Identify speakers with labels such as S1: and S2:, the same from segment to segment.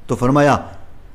S1: تو فرمایا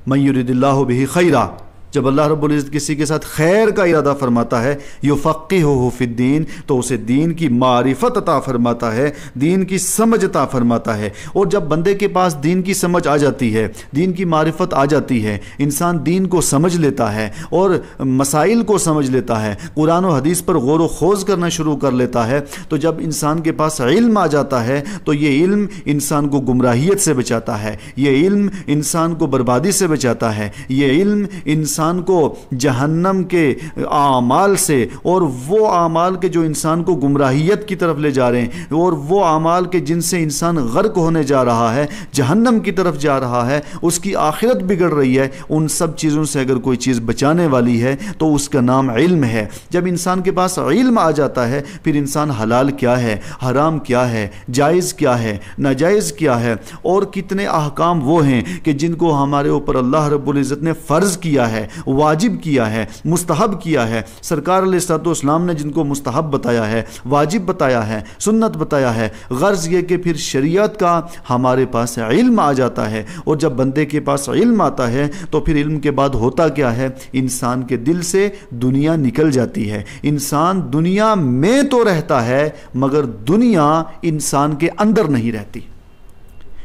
S1: من یرید اللہ بہ خیرا، جب اللہ رب العزت کسی کے ساتھ خیر کا ارادہ فرماتا ہے یفقہہ فی الدین، تو اسے دین کی معرفت عطا فرماتا ہے، دین کی سمجھ عطا فرماتا ہے۔ اور جب بندے کے پاس دین کی سمجھ آ جاتی ہے، دین کی معرفت آ جاتی ہے، انسان دین کو سمجھ لیتا ہے اور مسائل کو سمجھ لیتا ہے، قرآن و حدیث پر غور و خوض کرنا شروع کر لیتا ہے، تو جب انسان کے پاس علم آ جاتا ہے تو یہ علم انسان کو گمراہیت سے بچاتا ہے، یہ علم انسان کو بربادی سے بچاتا ہے، یہ علم انسان کو جہنم کے اعمال سے، اور وہ اعمال کے جو انسان کو گمراہیت کی طرف لے جا رہے ہیں، اور وہ اعمال کے جن سے انسان غرق ہونے جا رہا ہے، جہنم کی طرف جا رہا ہے، اس کی آخرت بگڑ رہی ہے، ان سب چیزوں سے اگر کوئی چیز بچانے والی ہے تو اس کا نام علم ہے۔ جب انسان کے پاس علم آ جاتا ہے پھر انسان حلال کیا ہے، حرام کیا ہے، جائز کیا ہے، ناجائز کیا ہے، اور کتنے احکام وہ ہیں کہ جن کو ہمارے اوپر اللہ رب العزت نے فرض کیا ہے، واجب کیا ہے، مستحب کیا ہے، سرکار علیہ الصلوۃ والسلام نے جن کو مستحب بتایا ہے، واجب بتایا ہے، سنت بتایا ہے۔ غرض یہ کہ پھر شریعت کا ہمارے پاس علم آ جاتا ہے، اور جب بندے کے پاس علم آتا ہے تو پھر علم کے بعد ہوتا کیا ہے، انسان کے دل سے دنیا نکل جاتی ہے۔ انسان دنیا میں تو رہتا ہے مگر دنیا انسان کے اندر نہیں رہتی۔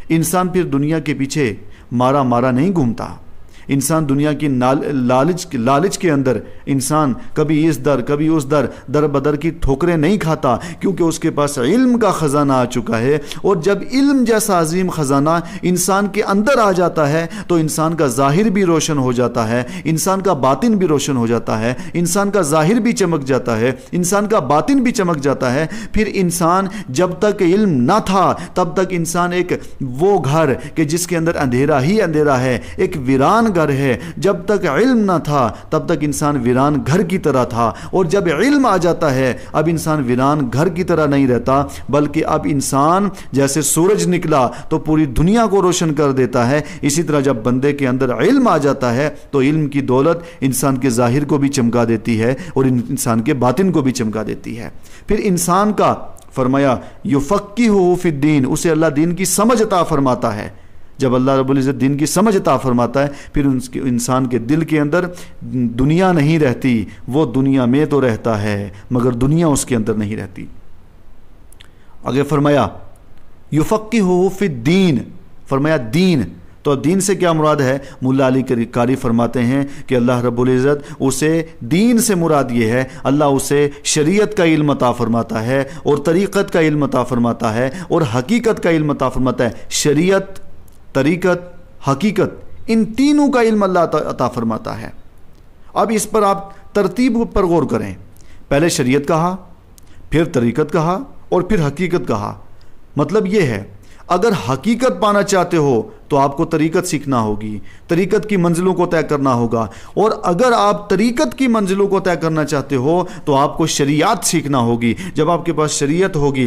S1: انسان پھر دنیا کے پیچھے مارا مارا نہیں گھومتا، انسان دنیا کی لالچ کے اندر انسان کبھی اس در کبھی اس در بدر کی ٹھوکریں نہیں کھاتا، کیونکہ اس کے پاس علم کا خزانہ آ چکا ہے۔ اور جب علم جیسا عظیم خزانہ انسان کے اندر آ جاتا ہے تو انسان کا ظاہر بھی روشن ہو جاتا ہے، انسان کا باطن بھی روشن ہو جاتا ہے، انسان کا ظاہر بھی چمک جاتا ہے، انسان کا باطن بھی چمک جاتا ہے۔ پھر انسان جب تک علم نہ تھا تب تک انسان ایک وہ گھر کہ جس کے اندر اندھیرا ہی اندھیرا ہے، ایک ویران گھر ہے۔ جب تک علم نہ تھا تب تک انسان ویران گھر کی طرح تھا، اور جب علم آ جاتا ہے اب انسان ویران گھر کی طرح نہیں رہتا، بلکہ اب انسان جیسے سورج نکلا تو پوری دنیا کو روشن کر دیتا ہے، اسی طرح جب بندے کے اندر علم آ جاتا ہے تو علم کی دولت انسان کے ظاہر کو بھی چمکا دیتی ہے اور انسان کے باطن کو بھی چمکا دیتی ہے۔ پھر انسان کا فرمایا یفقہہ فی الدین، اسے اللہ دین کی سمجھ عطا فرماتا ہے۔ جب اللہ رب العزت دین کی سمجھ عطا فرماتا ہے پھر انسان کے دل کے اندر دنیا نہیں رہتی، وہ دنیا میں تو رہتا ہے مگر دنیا اس کے اندر نہیں رہتی۔ آگے فرمایا یفقہہ فی الدین، فرمایا دین، تو دین سے کیا مراد ہے؟ مولا علی قاری فرماتے ہیں کہ اللہ رب العزت اسے دین سے مراد یہ ہے اللہ اسے شریعت کا علم عطا فرماتا ہے، اور طریقت کا علم عطا فرماتا ہے، اور حقیقت کا علم عطا فرماتا ہے۔ شریعت، طریقت، حقیقت، ان تینوں کا علم اللہ عطا فرماتا ہے۔ اب اس پر آپ ترتیب پر غور کریں، پہلے شریعت کہا، پھر طریقت کہا، اور پھر حقیقت کہا۔ مطلب یہ ہے اگر حقیقت پانا چاہتے ہو تو آپ کو طریقت سیکھنا ہوگی، طریقت کی منزلوں کو طے کرنا ہوگا، اور اگر آپ طریقت کی منزلوں کو طے کرنا چاہتے ہو تو آپ کو شریعت سیکھنا ہوگی۔ جب آپ کے پاس شریعت ہوگی،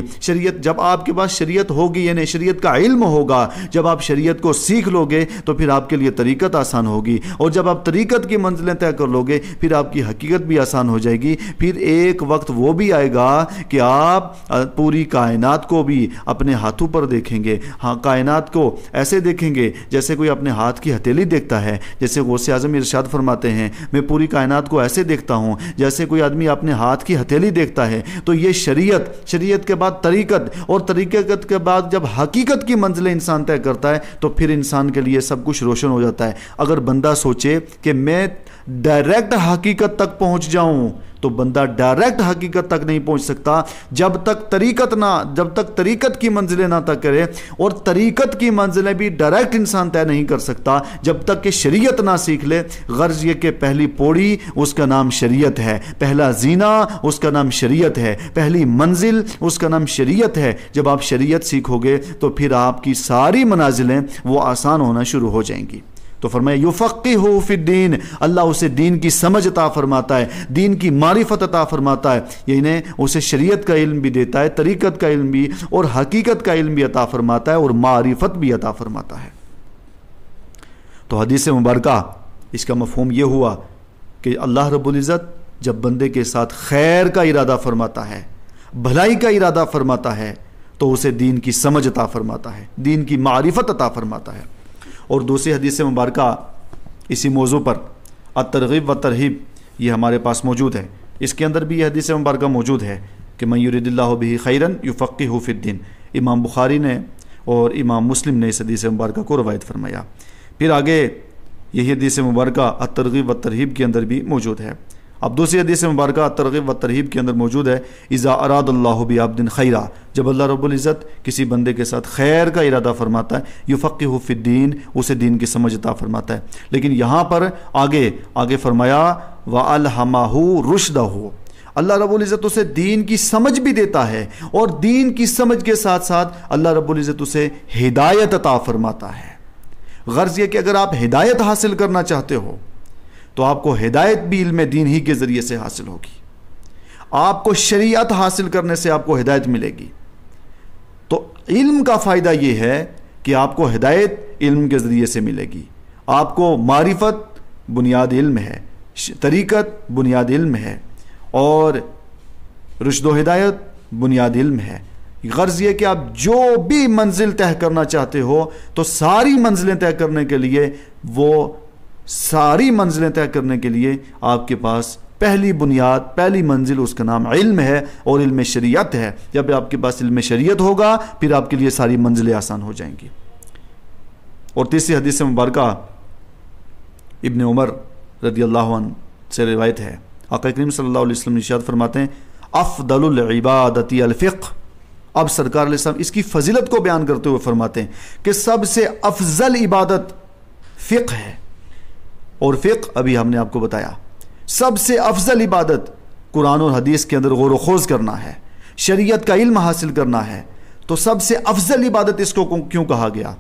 S1: جب آپ کے پاس شریعت ہوگی یعنی شریعت کا علم ہوگا، جب آپ شریعت کو سیکھ لو گے تو پھر آپ کے لیے طریقت آسان ہوگی، اور جب آپ طریقت کی منزلیں طے کر لو گے پھر آپ کی حقیقت بھی آسان ہو جائے گی۔ پھر ایک وقت وہ بھی آئے گا کہ آپ پوری کائنات کو بھی اپنے ہاتھوں پر دیکھیں گے، ہاں کائنات کو ایسے دیکھیں گے جیسے کوئی اپنے ہاتھ کی ہتھیلی دیکھتا ہے، جیسے غوث اعظم ارشاد فرماتے ہیں میں پوری کائنات کو ایسے دیکھتا ہوں جیسے کوئی آدمی اپنے ہاتھ کی ہتھیلی دیکھتا ہے۔ تو یہ شریعت کے بعد طریقت، اور طریقت کے بعد جب حقیقت کی منزلیں انسان طے کرتا ہے تو پھر انسان کے لیے سب کچھ روشن ہو جاتا ہے۔ اگر بندہ سوچے کہ میں ڈائریکٹ حقیقت تک پہنچ جاؤں تو بندہ ڈائریکٹ حقیقت تک نہیں پہنچ سکتا جب تک طریقت کی منزلیں نہ طے کرے، اور طریقت کی منزلیں بھی ڈائریکٹ انسان طے نہیں کر سکتا جب تک کہ شریعت نہ سیکھ لے۔ غرض یہ کہ پہلی پوڑی اس کا نام شریعت ہے، پہلا زینہ اس کا نام شریعت ہے، پہلی منزل اس کا نام شریعت ہے۔ جب آپ شریعت سیکھو گے تو پھر آپ کی ساری منازلیں وہ آسان ہونا شروع ہو جائیں گی۔ تو فرمایا یفقہہ فی الدین، اللہ اسے دین کی سمجھ عطا فرماتا ہے، دین کی معرفت عطا فرماتا ہے، یعنی اسے شریعت کا علم بھی دیتا ہے، طریقت کا علم بھی، اور حقیقت کا علم بھی عطا فرماتا ہے، اور معرفت بھی عطا فرماتا ہے۔ تو حدیث مبارکہ اس کا مفہوم یہ ہوا کہ اللہ رب العزت جب بندے کے ساتھ خیر کا ارادہ فرماتا ہے، بھلائی کا ارادہ فرماتا ہے تو اسے دین کی سمجھ عطا فرماتا ہے، دین کی معرفت عطا فرماتا ہے۔ اور دوسری حدیث مبارکہ اسی موضوع پر الترغیب و ترہیب یہ ہمارے پاس موجود ہے، اس کے اندر بھی یہ حدیث مبارکہ موجود ہے کہ من یرید اللہ بہ خیرا یفقہہ فی الدین۔ امام بخاری نے اور امام مسلم نے اس حدیث مبارکہ کو روایت فرمایا۔ پھر آگے یہی حدیث مبارکہ الترغیب و ترہیب کے اندر بھی موجود ہے۔ اب دوسری حدیث مبارکہ الترغیب و ترہیب کے اندر موجود ہے اذا اراد اللہ بعبد خیرا، جب اللہ رب العزت کسی بندے کے ساتھ خیر کا ارادہ فرماتا ہے، یفقہہ فی الدین، اسے دین کی سمجھ عطا فرماتا ہے۔ لیکن یہاں پر آگے فرمایا وَأَلْهَمَهُ رُشْدَهُ، اللہ رب العزت اسے دین کی سمجھ بھی دیتا ہے، اور دین کی سمجھ کے ساتھ ساتھ اللہ رب العزت اسے ہدایت عطا فرماتا ہے۔ غرض یہ کہ اگر آپ ہدایت حاصل کرنا چاہتے ہو تو آپ کو ہدایت بھی علم دین ہی کے ذریعے سے حاصل ہوگی، آپ کو شریعت حاصل کرنے سے آپ کو ہدایت ملے گی۔ تو علم کا فائدہ یہ ہے کہ آپ کو ہدایت علم کے ذریعے سے ملے گی، آپ کو معرفت بنیاد علم ہے، طریقت بنیاد علم ہے، اور رشد و ہدایت بنیاد علم ہے۔ غرض یہ کہ آپ جو بھی منزل طے کرنا چاہتے ہو تو ساری منزلیں طے کرنے کے لیے آپ کے پاس پہلی بنیاد، پہلی منزل، اس کا نام علم ہے اور علم شریعت ہے۔ جب آپ کے پاس علم شریعت ہوگا پھر آپ کے لیے ساری منزلیں آسان ہو جائیں گی۔ اور تیسری حدیث مبارکہ ابن عمر رضی اللہ عنہ سے روایت ہے، آقا کریم صلی اللہ علیہ وسلم ارشاد فرماتے ہیں افضل العبادت الفقہ۔ اب سرکار علیہ السلام اس کی فضیلت کو بیان کرتے ہوئے فرماتے ہیں کہ سب سے افضل عبادت فقہ ہے، اور فقہ ابھی ہم نے آپ کو بتایا، سب سے افضل عبادت قرآن اور حدیث کے اندر غور و خوض کرنا ہے، شریعت کا علم حاصل کرنا ہے۔ تو سب سے افضل عبادت اس کو کیوں کہا گیا؟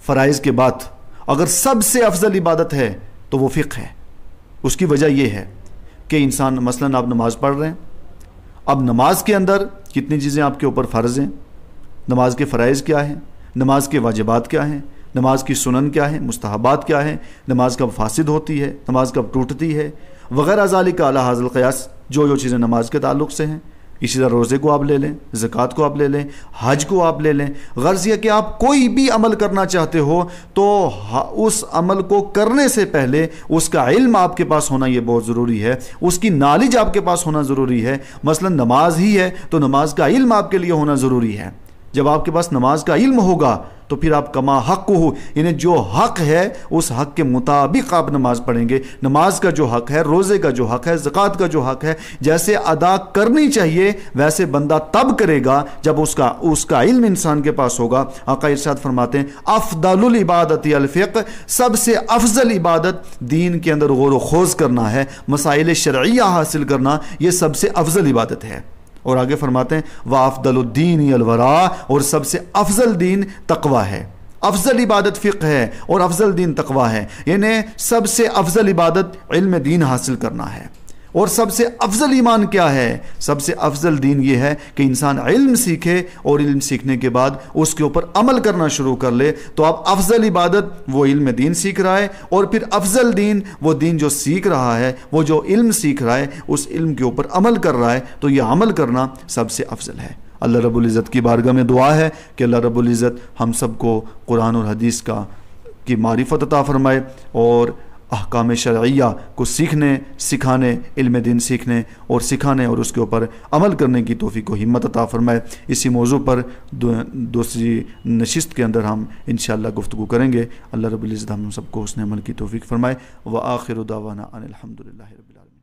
S1: فرائض کے بعد اگر سب سے افضل عبادت ہے تو وہ فقہ ہے۔ اس کی وجہ یہ ہے کہ انسان مثلاً آپ نماز پڑھ رہے ہیں، اب نماز کے اندر کتنی چیزیں آپ کے اوپر فرض ہیں، نماز کے فرائض کیا ہیں، نماز کے واجبات کیا ہیں، نماز کی سنن کیا ہیں، مستحبات کیا ہیں، نماز کب فاسد ہوتی ہے، نماز کب ٹوٹتی ہے، وغیرہ ذالک علی ھذا القیاس، جو چیزیں نماز کے تعلق سے ہیں۔ اسی طرح روزے کو آپ لے لیں، زکوٰۃ کو آپ لے لیں، حج کو آپ لے لیں۔ غرض یہ کہ آپ کوئی بھی عمل کرنا چاہتے ہو تو اس عمل کو کرنے سے پہلے اس کا علم آپ کے پاس ہونا یہ بہت ضروری ہے، اس کی نالج آپ کے پاس ہونا ضروری ہے۔ مثلا نماز ہی ہے تو نماز کا علم آپ کے لیے ہونا ضروری ہے۔ جب آپ کے پاس نماز کا علم ہوگا تو پھر آپ کما حق ہو، یعنی جو حق ہے اس حق کے مطابق آپ نماز پڑھیں گے۔ نماز کا جو حق ہے، روزے کا جو حق ہے، زکوٰۃ کا جو حق ہے، جیسے ادا کرنی چاہیے ویسے بندہ تب کرے گا جب اس کا علم انسان کے پاس ہوگا۔ آقا ارشاد فرماتے ہیں افضل العبادت الفقہ، سب سے افضل عبادت دین کے اندر غور و خوض کرنا ہے، مسائل شرعیہ حاصل کرنا، یہ سب سے افضل عبادت ہے۔ اور آگے فرماتے ہیں وَأَفْضَلُ الدِّينِ الْوَرَاءُ، اور سب سے افضل دین تقوی ہے۔ افضل عبادت فقہ ہے اور افضل دین تقوی ہے، یعنی سب سے افضل عبادت علم دین حاصل کرنا ہے۔ اور سب سے افضل ایمان کیا ہے؟ سب سے افضل دین یہ ہے کہ انسان علم سیکھے اور علم سیکھنے کے بعد اس کے اوپر عمل کرنا شروع کر لے۔ تو اب افضل عبادت وہ علم دین سیکھ رہا ہے، اور پھر افضل دین وہ دین جو سیکھ رہا ہے، وہ جو علم سیکھ رہا ہے اس علم کے اوپر عمل کر رہا ہے، تو یہ عمل کرنا سب سے افضل ہے۔ اللہ رب العزت کی بارگاہ میں دعا ہے کہ اللہ رب العزت ہم سب کو قرآن اور حدیث کی معرفت عطا فرمائے، اور احکام شرعیہ کو سیکھنے، سکھانے، علم دین سیکھنے اور سکھانے اور اس کے اوپر عمل کرنے کی توفیق و ہمت عطا فرمائے۔ اسی موضوع پر دوسری نشست کے اندر ہم انشاءاللہ گفتگو کریں گے۔ اللہ رب العزت ہم سب کو حسن عمل کی توفیق فرمائے۔ وآخر دعوانا ان الحمدللہ رب العالمین۔